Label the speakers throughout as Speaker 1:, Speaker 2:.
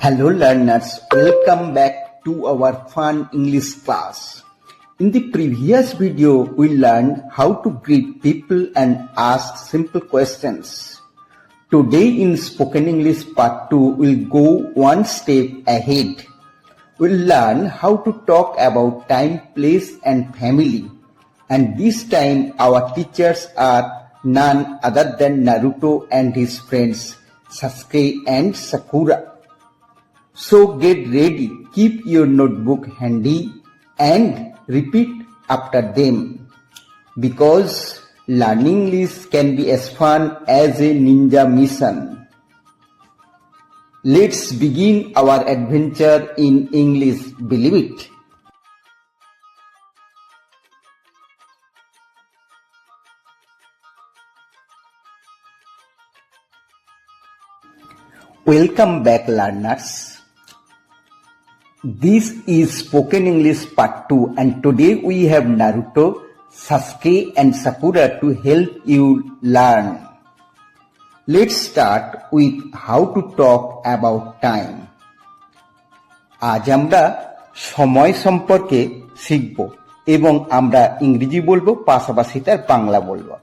Speaker 1: Hello learners, welcome back to our fun English class. In the previous video, we learned how to greet people and ask simple questions. Today in Spoken English Part 2, we'll go one step ahead. We'll learn how to talk about time, place and family. And this time our teachers are none other than Naruto and his friends Sasuke and Sakura. So get ready, keep your notebook handy and repeat after them. Because learning English can be as fun as a ninja mission. Let's begin our adventure in English, believe it. Welcome back learners. This is Spoken English Part 2 and today we have Naruto, Sasuke and Sakura to help you learn. Let's start with how to talk about time. আজ আমরা সময় সম্পর্কে শিখব এবং আমরা ইংরেজি বলবো পাশাপাশি তার বাংলা বলবো।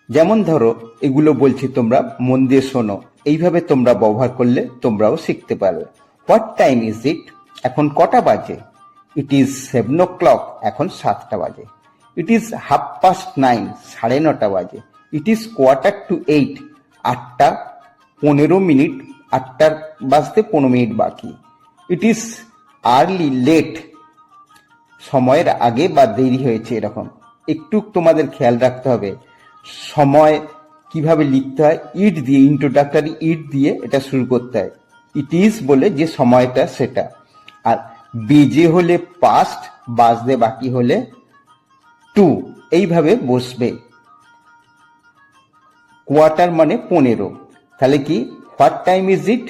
Speaker 1: যেমন ধরো এগুলো বলছি তোমরা মন দিয়ে শোনো, এইভাবে তোমরা ব্যবহার করলে তোমরাও শিখতে পারবে। What time is it? এখন কটা বাজে? It is 7 o'clock. এখন 7টা বাজে। It is 9:30. 9:30 বাজে। It is 7:45. 8টা 15 মিনিট। 8টা বাজতে 15 মিনিট বাকি। It is early, late. সময়ের আগে বা দেরি হয়েছে এরকম। একটু তোমাদের খেয়াল রাখতে হবে সময় কিভাবে লিখতে হয়। ইট দিয়ে ইন্ট্রোডাক্টরি ইট দিয়ে এটা শুরু করতে হয়। ইট ইজ বলে যে সময়টা সেটা, আর বেজে হলে পাস্ট, বাজতে বাকি হলে টু, এইভাবে বসবে। কোয়ার্টার মানে 15, তাহলে কি what time is it?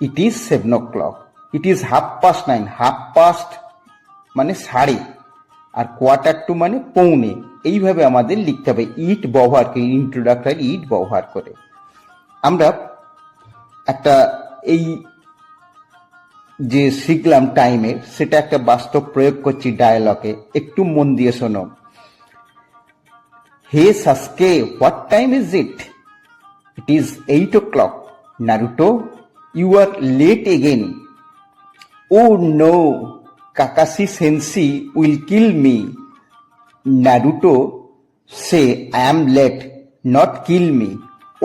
Speaker 1: It is 7 o'clock. It is 9:30. 9:30 মানে সাড়ে, আর কোয়ার্টার টু মানে পৌনে। এইভাবে আমাদের লিখতে হবে ইট ব্যবহার করে, ইন্ট্রোডাক্টরি ইট ব্যবহার করে। আমরা একটা এই যে শিখলাম টাইমের, সেটা একটা বাস্তব প্রয়োগ করছি ডায়ালগে, একটু মন দিয়ে শোনো। Hey Sasuke, what time is it? It is 8 o'clock. Naruto, you are late again. Oh no, Kakashi sensei will kill me. Naruto say, I am late, not kill me.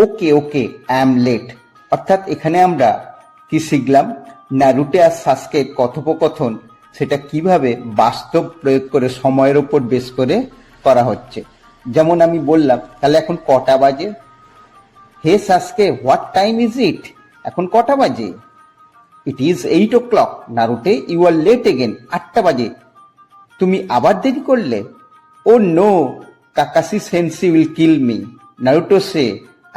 Speaker 1: Okay okay, I am late. অর্থাৎ এখানে আমরা কি শিখলাম? Naruto আর সাসকের কথোপকথন, সেটা কিভাবে বাস্তব প্রয়োগ করে সময়ের উপর বেস করে করা হচ্ছে। যেমন আমি বললাম, তাহলে এখন কটা বাজে? Hey Sasuke, what time is it? এখন কটা বাজে? It is 8 o'clock. Naruto, you are late again. 8টা বাজে, তুমি আবার দেরি করলে। Oh no, Kakashi sensei will kill me. Naruto say,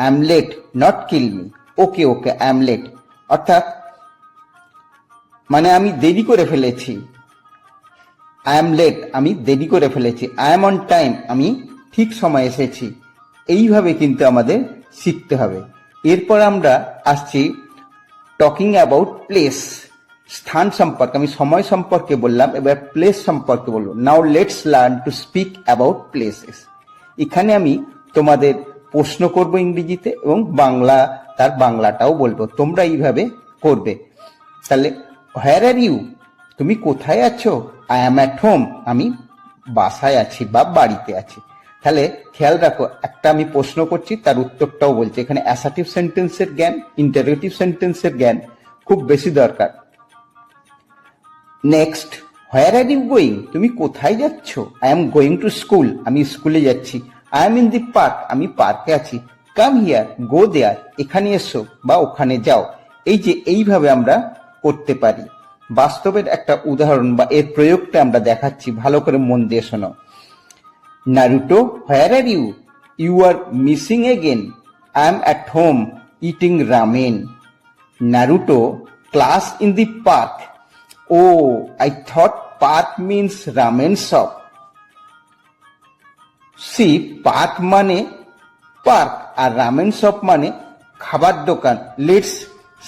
Speaker 1: I am late, not kill me. Okay okay, I am late. অর্থাৎ মানে আমি দেরি করে ফেলেছি। আই এম লেট, আমি দেরি করে ফেলেছি। আই এম অন টাইম, আমি ঠিক সময় এসেছি। এইভাবে কিন্তু আমাদের শিখতে হবে। এরপর আমরা আসছি টকিং অ্যাবাউট প্লেস, স্থান সম্পর্কে। আমি সময় সম্পর্কে বললাম, এবার প্লেস সম্পর্কে বলবো। Now let's learn to speak about places. এখানে আমি তোমাদের প্রশ্ন করব ইংরেজিতে এবং বাংলা, তার বাংলাটাও বলবো। তোমরা এইভাবে করবে। তাহলে হোয়ার আর ইউ, তুমি কোথায় আছো? আই অ্যাম অ্যাট হোম, আমি বাসায় আছি বা বাড়িতে আছি। তাহলে খেয়াল রাখো, একটা আমি প্রশ্ন করছি, তার উত্তরটাও বলছি। এখানে অ্যাসার্টিভ সেন্টেন্সের জ্ঞান, ইন্টারোগেটিভ সেন্টেন্সের জ্ঞান খুব বেশি দরকার। Next, where are you going, তুমি কোথায় যাচ্ছ? I am going to school, আমি স্কুলে যাচ্ছি। I am in the park, আমি পার্কে আছি। কাম হিয়ার, গো দেয়ার, এখানে এসো বা ওখানে যাও। এই যে এইভাবে আমরা করতে পারি। বাস্তবের একটা উদাহরণ বা এর প্রয়োগটা আমরা দেখাচ্ছি, ভালো করে মন দিয়ে শোনো। Naruto, where are you? You are missing again. I am at home eating ramen. Naruto, class in the park. Oh, I thought park means ramen shop. See, park মানে পার্ক আর রামেন শপ মানে খাবার দোকান। Let's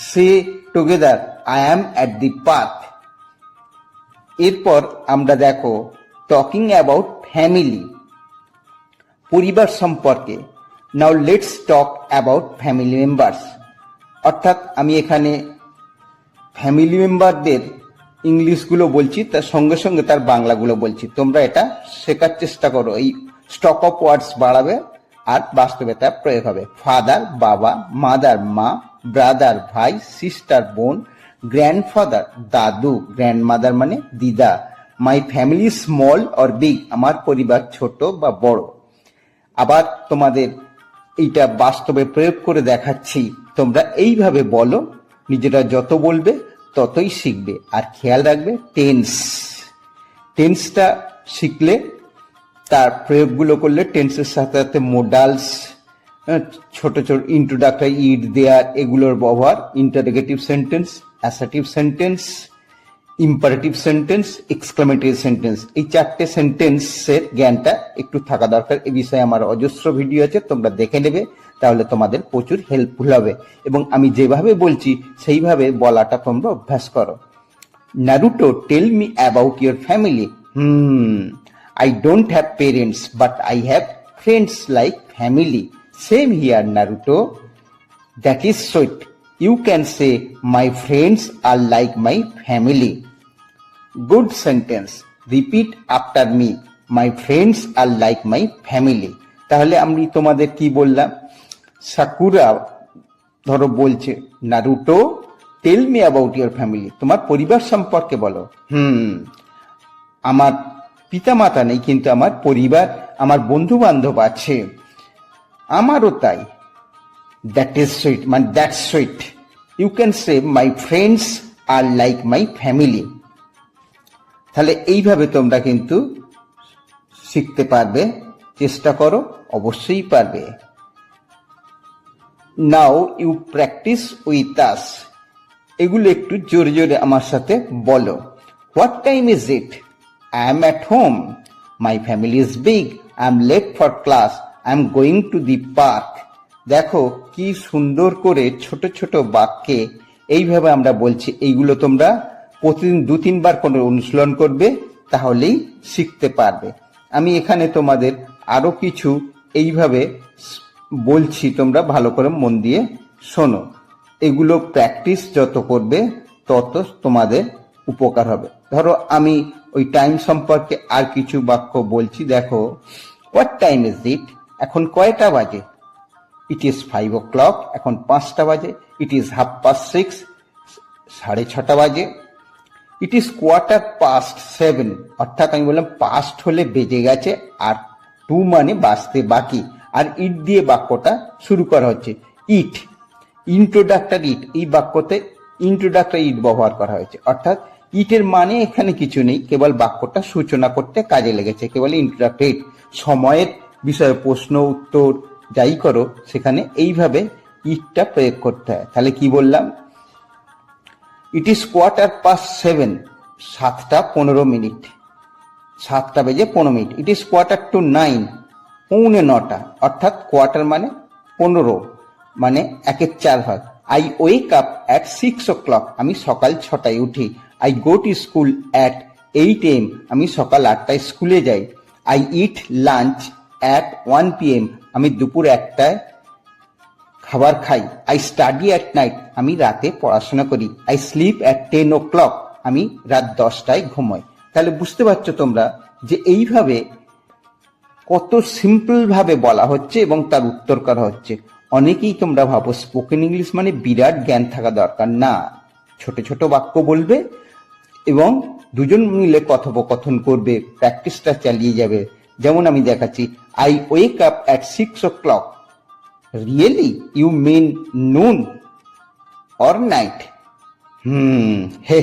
Speaker 1: say together, I am at the path. এরপর আমরা দেখো talking about family, পরিবার সম্পর্কে। Now let's talk about family members. অর্থাৎ আমি এখানে ফ্যামিলি মেম্বারদের ইংলিশগুলো বলছি, তার সঙ্গে সঙ্গে তার বাংলাগুলো বলছি। তোমরা এটা শেখার চেষ্টা করো, এই স্টক অফ ওয়ার্ডস বাড়াবে আর বাস্তবে তার প্রয়োগ হবে। ফাদার বাবা, মাদার মা, ব্রাদার ভাই, সিস্টার বোন, গ্র্যান্ডফাদার দাদু, গ্র্যান্ডমাদার মানে দিদা। My family small or big, আমার পরিবার ছোট বা বড়। আবার তোমাদের এইটা বাস্তবে প্রয়োগ করে দেখাচ্ছি, তোমরা এইভাবে বলো, নিজেরা যত বলবে ততই শিখবে। আর খেয়াল রাখবে টেন্স, টেন্সটা শিখলে তার প্রয়োগগুলো করলে টেন্সের সাথে সাথে মোডালস, ছোট ছোট ইন্ট্রোডাক্টরি, ইট দেয়ার, এগুলোর ব্যবহার, interrogative sentence, assertive sentence, imperative sentence, exclamatory sentence, এই চারটে সেন্টেন্সের জ্ঞানটা একটু থাকা দরকার। এই বিষয়ে আমার অজস্র ভিডিও আছে, তোমরা দেখে নেবে, তাহলে তোমাদের প্রচুর হেল্পফুল হবে। এবং আমি যেভাবে বলছি সেইভাবে বলাটা তোমরা অভ্যাস করো। Naruto, tell me about your family. I don't have parents, but I have friends like family. Same here, Naruto. That is sweet. You can say, my friends are like my family. Good sentence. Repeat after me. My friends are like my family. তাহলে আমি তোমাদের কি বললাম? Sakura ধরো বলছে, Naruto tell me about your family, তোমার পরিবার সম্পর্কে বলো। আমার পিতামাতা নেই, কিন্তু আমার পরিবার, আমার বন্ধু বান্ধব আছে, আমারও তাই। দ্যাট ইজ সুইট, মানে that's sweet. You can say my friends are like my family. তাহলে এইভাবে তোমরা কিন্তু শিখতে পারবে, চেষ্টা করো, অবশ্যই পারবে। Now you practice with us, এগুলো একটু জোরে জোরে আমার সাথে বলো। What time is it? I am at home. My family is big. I am late for class. I am going to the park. দেখো কি সুন্দর করে ছোট ছোট বাক্যে এইভাবে আমরা বলছি। এইগুলো তোমরা প্রতিদিন 2-3 বার করে অনুশীলন করবে, তাহলেই শিখতে পারবে। আমি এখানে তোমাদের আরো কিছু এইভাবে বলছি, তোমরা ভালো করে মন দিয়ে শোনো। এগুলো প্র্যাকটিস যত করবে তত তোমাদের উপকার হবে। ধরো আমি ওই টাইম সম্পর্কে আর কিছু বাক্য বলছি, দেখো। What time is it? এখন কয়টা বাজে? ইট ইজ 5 o'clock, এখন 5টা বাজে। ইট ইজ 6:30, 6:30 বাজে। ইট ইজ 7:15, অর্থাৎ আমি বললাম পাস্ট হলে বেজে গেছে, আর 2 মানে বাজতে বাকি। আর ইট দিয়ে বাক্যটা শুরু করা হচ্ছে। ইট, ইন্ট্রোডাক্টরি ইট, এই বাক্যতে ইন্ট্রোডাক্টরি ইট ব্যবহার করা হয়েছে, অর্থাৎ ইটের মানে এখানে কিছু নেই, কেবল বাক্যটা সূচনা করতে কাজে লেগেছে, কেবল ইন্ট্রোডাক্টরি। সময়ের বিষয়ে প্রশ্ন উত্তর যাই করো সেখানে এইভাবে ইটটা প্রয়োগ করতে হয়। তাহলে কি বললাম? ইট ইজ 7:15, 7:15, 7টা বেজে 15 মিনিট। ইট ইজ 9:15, 9:15, অর্থাৎ কোয়ার্টার মানে 15, মানে 1/4 ভাগ। I wake up at 6 o'clock, আমি সকাল 6টায় উঠি। I go to school at 8 AM, আমি সকাল 8টায় স্কুলে যাই। I eat lunch at 1 PM, আমি দুপুর 1টায় খাবার খাই। আই স্টাডি অ্যাট নাইট, আমি রাতে পড়াশোনা করি। আই স্লিপ অ্যাট 10 o'clock, আমি রাত 10টায় ঘুমাই। তাহলে বুঝতে পারছো তোমরা যে এইভাবে কত সিম্পল ভাবে বলা হচ্ছে এবং তার উত্তর করা হচ্ছে। অনেকেই তোমরা ভাবো স্পোকেন ইংলিশ মানে বিরাট জ্ঞান থাকা দরকার, না, ছোট ছোট বাক্য বলবে এবং দুজন মিলে কথোপকথন করবে, প্র্যাকটিসটা চালিয়ে যাবে। যেমন আমি দেখাচ্ছি, I wake up at 6 o'clock. Really? You mean noon or night? Hey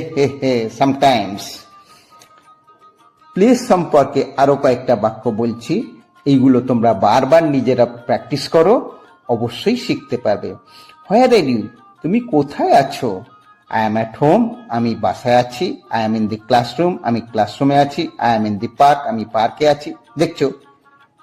Speaker 1: sometimes. Place সম্পর্কে আরো কয়েকটা বাক্য বলছি, এইগুলো তোমরা বারবার নিজেরা প্র্যাকটিস করো, অবশ্যই শিখতে পারবে। হোয়ার আর ইউ? তুমি কোথায় আছো? আই এম অ্যাট হোম, আমি বাসায় আছি। I am in the classroom, আমি ক্লাসরুমে আছি। I am in the park, আমি পার্কে আছি। দেখছো,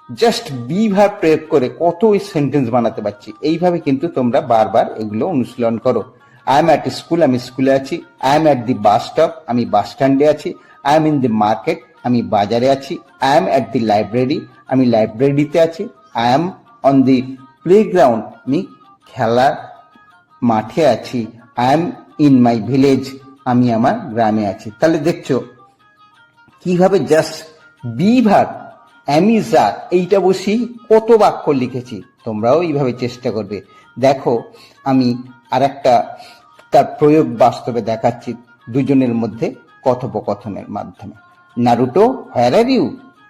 Speaker 1: জাস্ট বি ভার্ব প্রয়োগ করে কত ওই সেন্টেন্স বানাতে পারছি। এইভাবে কিন্তু তোমরা বারবার এগুলো অনুশীলন করো। আই এম অ্যাট স্কুল, আমি স্কুলে আছি। I am at the bus stop, আমি বাস স্ট্যান্ডে আছি। I am in the market, আমি বাজারে আছি। I am at the library, আমি লাইব্রেরিতে আছি। I am on the playground, আমি খেলার মাঠে আছি। I am in my village, আমি আমার গ্রামে আছি। তাহলে দেখছো কিভাবে জাস্ট বি ভার্ব অ্যামিজার এইটা বসি কত বাক্য লিখেছি। তোমরাও এইভাবে চেষ্টা করবে। দেখো আমি আরেকটা তার প্রয়োগ বাস্তবে দেখাচ্ছি দুজনের মধ্যে কথোপকথনের মাধ্যমে। Naruto, where are you?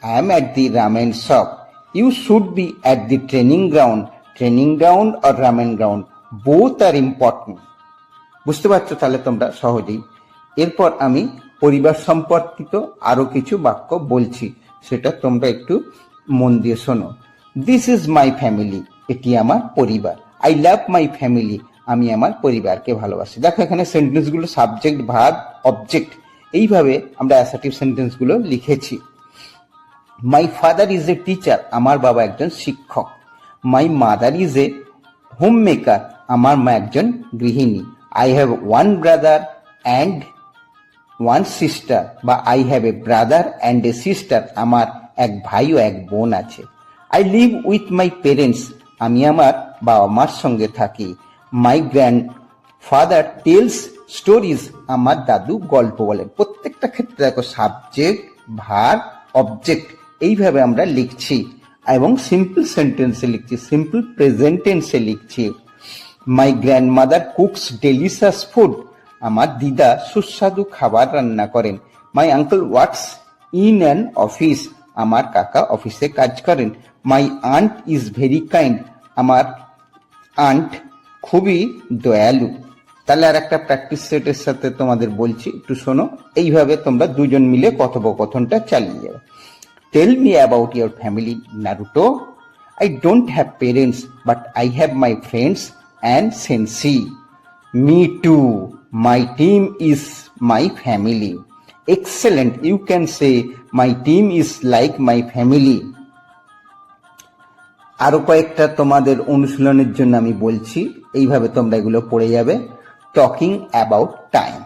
Speaker 1: I am at the ramen shop. You should be at the training ground. Training ground আর ramen ground both are important. বুঝতে পারছো তাহলে তোমরা সহজেই। এরপর আমি পরিবার সম্পর্কিত আরো কিছু বাক্য বলছি, সেটা তোমরা একটু মন দিয়ে শোনো। দিস ইজ মাই ফ্যামিলি, এটি আমার পরিবার। আই লাভ মাই ফ্যামিলি, আমি আমার পরিবারকে ভালোবাসি। দেখো এখানে সেন্টেন্সগুলো সাবজেক্ট, ভার্ব, অবজেক্ট এইভাবে আমরা অ্যাসার্টিভ সেন্টেন্সগুলো লিখেছি। My father is a teacher, আমার বাবা একজন শিক্ষক। My mother is a homemaker, আমার মা একজন গৃহিণী। I have one brother and one sister, বা I have a brother and a sister, আমার এক ভাই ও এক বোন আছে। I live with my parents, আমি আমার বাবা মার সঙ্গে থাকি। My grandfather tells stories, আমার দাদু গল্প বলেন। প্রত্যেকটা ক্ষেত্রে দেখো সাবজেক্ট, ভার্ব, অবজেক্ট এইভাবে আমরা লিখছি এবং সিম্পল সেন্টেন্সে লিখছি, সিম্পল প্রেজেন্ট টেন্সে লিখছি। My grandmother cooks delicious food, আমার দিদা সুস্বাদু খাবার রান্না করেন। My uncle works in an office, আমার কাকা অফিসে কাজ করেন। My aunt is very kind, আমার আন্ট খুবই দয়ালু। তাহলে আর একটা প্র্যাকটিস সেটের সাথে তোমাদের বলছি, একটু শোনো। এইভাবে তোমরা দুজন মিলে কথোপকথনটা চালিয়ে যাবে। Tell me about your family Naruto. I don't have parents, but I have my friends and sensei. Me too. My team is my family. Excellent. You can say my team is like my family. আরো কয়েকটা তোমাদের অনুশীলনের জন্য আমি বলছি, এইভাবে তোমরা এগুলো পড়ে যাবে। Talking about time.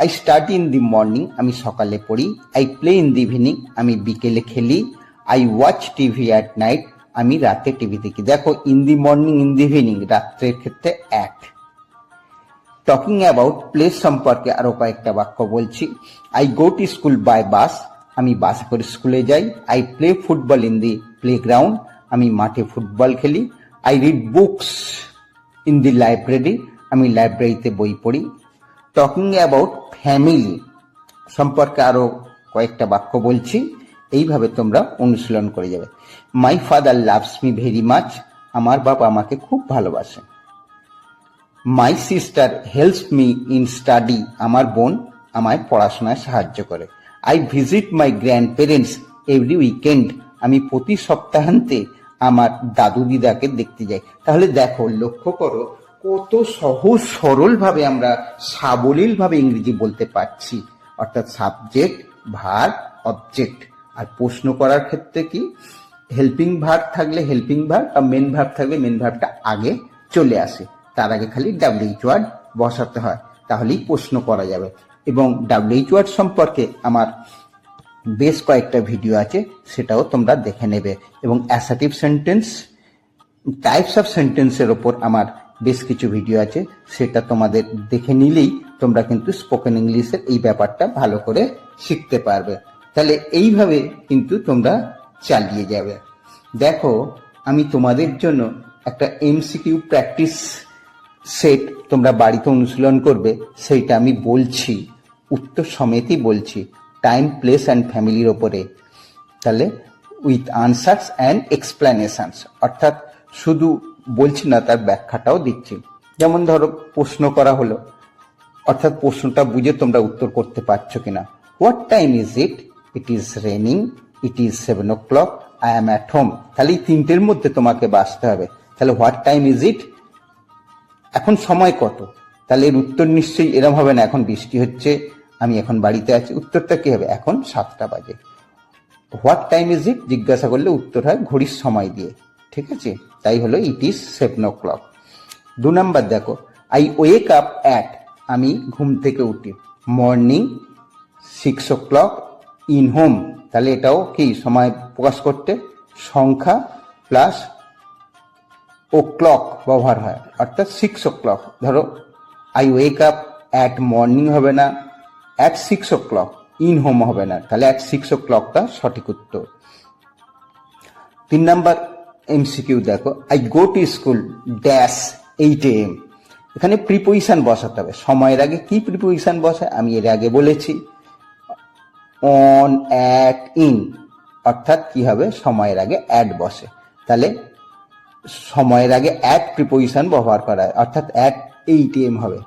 Speaker 1: I study in the morning, আমি সকালে পড়ি। I play in the evening, আমি বিকেলে খেলি। I watch TV at night, আমি রাতে টিভি দেখি। দেখো in the morning, in the evening, রাত্রের ক্ষেত্রে অ্যাট। টকিং অ্যাবাউট প্লেস সম্পর্কে আরো কয়েকটা বাক্য বলছি। I go to school by bus, আমি বাসে করে স্কুলে যাই। I play football in the playground, আমি মাঠে ফুটবল খেলি। I read books in the library, আমি লাইব্রেরিতে বই পড়ি। টকিং অ্যাবাউট ফ্যামিলি সম্পর্কে আরো কয়েকটা বাক্য বলছি, এইভাবে তোমরা অনুশীলন করে যাবে। My father loves me very much, আমার বাবা আমাকে খুব ভালোবাসে। My sister helps me in study, আমার বোন আমায় পড়াশোনায় সাহায্য করে। I visit my grand parents every weekend, আমি প্রতি সপ্তাহান্তে আমার দাদু দিদাকে দেখতে যাই। তাহলে দেখো, লক্ষ্য করো কত সহজ সরল ভাবে আমরা সাবলীল ভাবে ইংরেজি বলতে পারছি। অর্থাৎ সাবজেক্ট, ভার্ব, অবজেক্ট। আর প্রশ্ন করার ক্ষেত্রে কি, হেল্পিং ভার্ব থাকলে হেল্পিং ভার্ব, আর মেন ভার্ব থাকলে মেন ভার্বটা আগে চলে আসে। তার আগে খালি ডাব্লিউএইচ ওয়ার্ড বসাতে হয়, তাহলেই প্রশ্ন করা যাবে। এবং ডাব্লিউএইচ ওয়ার্ড সম্পর্কে আমার বেশ কয়েকটা ভিডিও আছে, সেটাও তোমরা দেখে নেবে। এবং অ্যাসার্টিভ সেন্টেন্স, টাইপস অফ সেন্টেন্সের ওপর আমার বেশ কিছু ভিডিও আছে, সেটা তোমাদের দেখে নিলেই তোমরা কিন্তু স্পোকেন ইংলিশের এই ব্যাপারটা ভালো করে শিখতে পারবে। তাহলে এইভাবে কিন্তু তোমরা চালিয়ে যাবে। দেখো আমি তোমাদের জন্য একটা এমসিকিউ প্র্যাকটিস সেট তোমরা বাড়িতে অনুশীলন করবে, সেইটা আমি বলছি, উত্তর সমেতই বলছি, টাইম, প্লেস অ্যান্ড ফ্যামিলির ওপরে। তাহলে উইথ আনসার্স অ্যান্ড এক্সপ্লেনেশনস, অর্থাৎ শুধু বলছি না, তার ব্যাখ্যাটাও দিচ্ছি। যেমন ধরো প্রশ্ন করা হলো, অর্থাৎ প্রশ্নটা বুঝে তোমরা উত্তর করতে পারছো কিনা। What time is it? It is raining, it is 7 o'clock, I am at home. তাহলে এই তিনটের মধ্যে তোমাকে বাঁচতে হবে। তাহলে হোয়াট টাইম ইজ ইট, এখন সময় কত? তাহলে এর উত্তর নিশ্চয়ই এরম হবে না, এখন বৃষ্টি হচ্ছে, আমি এখন বাড়িতে আছি। উত্তরটা কি হবে? এখন 7টা বাজে। হোয়াট টাইম ইজ ইট জিজ্ঞাসা করলে উত্তর হয় ঘড়ির সময় দিয়ে, ঠিক আছে? তাই হলো ইট ইজ 7 o'clock। 2 নাম্বার দেখো, I wake up at, আমি ঘুম থেকে উঠি, মর্নিং 6 o'clock, in home, তাহলে এটাও কি সময় প্রকাশ করতে সংখ্যা প্লাস ও ক্লক ব্যবহার হয়, অর্থাৎ 6 o'clock। ধরো I wake up at morning হবে না, অ্যাট 6 o'clock, ইন হোম হবে না, তাহলে অ্যাট 6 o'clockটা সঠিক উত্তর। 3 নাম্বার এমসিকিউ দেখো, I go to school dash 8 AM, এখানে প্রিপোজিশন বসাতে হবে। সময়ের আগে কি প্রিপোজিশন বসায় আমি এর আগে বলেছি, অন, অ্যাট, ইন, অর্থাৎ কি হবে সময়ের আগে অ্যাট বসে, তাহলে সময়ের আগে অ্যাট প্রিপোজিশন ব্যবহার করা হয়, অর্থাৎ অ্যাট 8 AM হবে।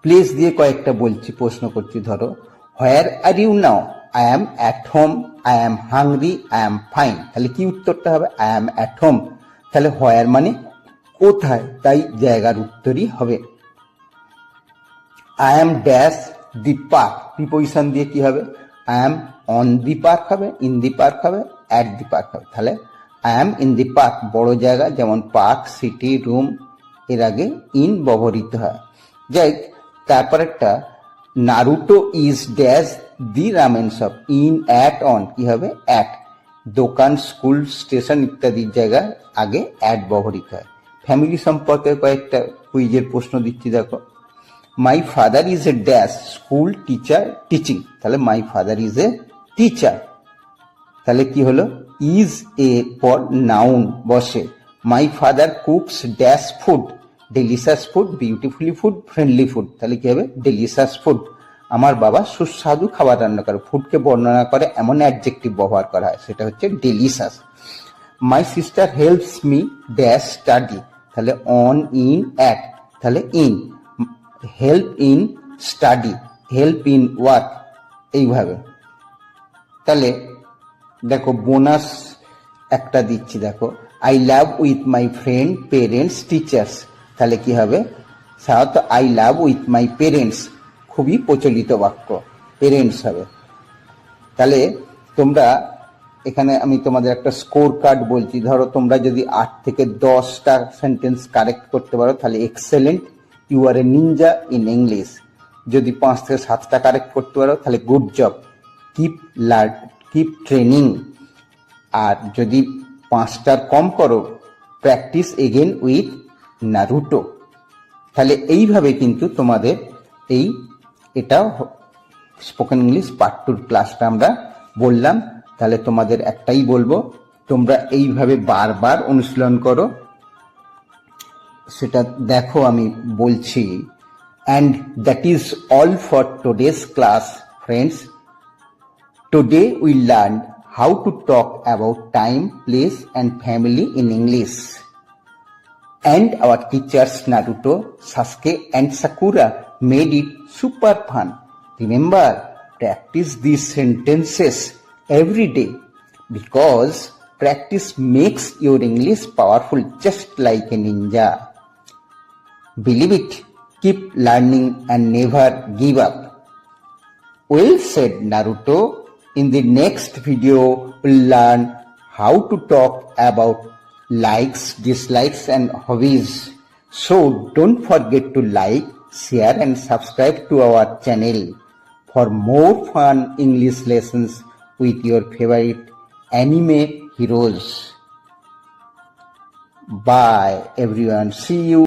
Speaker 1: প্লেস দিয়ে কয়েকটা বলছি, প্রশ্ন করছি। ধরো where are you now, I am at home, I am hungry, I am fine, তাহলে কি উত্তরটা হবে আই অ্যাম অ্যাট হোম, তাহলে হোয়ার মানে কোথায়, তাই জায়গার উত্তরই হবে। I am dash the park, preposition দিয়ে কি হবে I am on the park হবে, ইন দি পার্ক হবে, অ্যাট দি পার্ক হবে, তাহলে I am in the park বড় জায়গা যেমন পার্ক, সিটি, রুম, এর আগে ইন ব্যবহৃত হয়। যাই তারপর একটা Naruto is dash the ramen shop, in, at, on, কি হবে অ্যাট, দোকান, স্কুল, স্টেশন ইত্যাদির জায়গায় আগে অ্যাট ব্যবহৃত হয়। ফ্যামিলি সম্পর্কে কয়েকটা কুইজের প্রশ্ন দিচ্ছি দেখো, my father is a dash school teacher teaching, তাহলে my father is a teacher, তাহলে কি হলো ইজ এ পর নাউন বসে। My father cooks dash food, delicious food, beautifully food, friendly food, তাহলে কি হবে ডেলিশাস ফুড, আমার বাবা সুস্বাদু খাবার রান্না করে, ফুডকে বর্ণনা করে এমন অ্যাডজেক্টিভ ব্যবহার করা হয়, সেটা হচ্ছে delicious. My sister helps me dash study, তাহলে অন, ইন, অ্যাট, তাহলে in, help in study, help in work, এইভাবে। তাহলে দেখো বোনাস একটা দিচ্ছি দেখো, I love with my friend parents teachers, তাহলে কি হবে সাধারণত I love with my parents, খুবই প্রচলিত বাক্য, পেরেন্টস হবে। তাহলে তোমরা এখানে আমি তোমাদের একটা স্কোর কার্ড বলছি, ধরো তোমরা যদি 8 থেকে 10টা সেন্টেন্স কারেক্ট করতে পারো তাহলে excellent, you are a ninja in English. যদি 5 থেকে 7টা কারেক্ট করতে পারো তাহলে good job, keep learn, keep training. আর যদি 5টার কম করো প্র্যাকটিস এগেন উইথ নারুটো। তাহলে এইভাবে কিন্তু তোমাদের এটা স্পোকেন ইংলিশ পার্ট 2 ক্লাসটা আমরা বললাম। তাহলে তোমাদের একটাই বলবো, তোমরা এইভাবে বারবার অনুশীলন করো, সেটা দেখো আমি বলছি। And that is all for today's class friends. Today we learn how to talk about time, place and family in English. And our teachers Naruto, Sasuke and Sakura made it super fun. Remember, practice these sentences every day because practice makes your English powerful just like a ninja. Believe it, keep learning and never give up. Well said, Naruto. In the next video, we'll learn how to talk about likes, dislikes and hobbies. So don't forget to like, share and subscribe to our channel for more fun English lessons with your favorite anime heroes. Bye everyone. See you.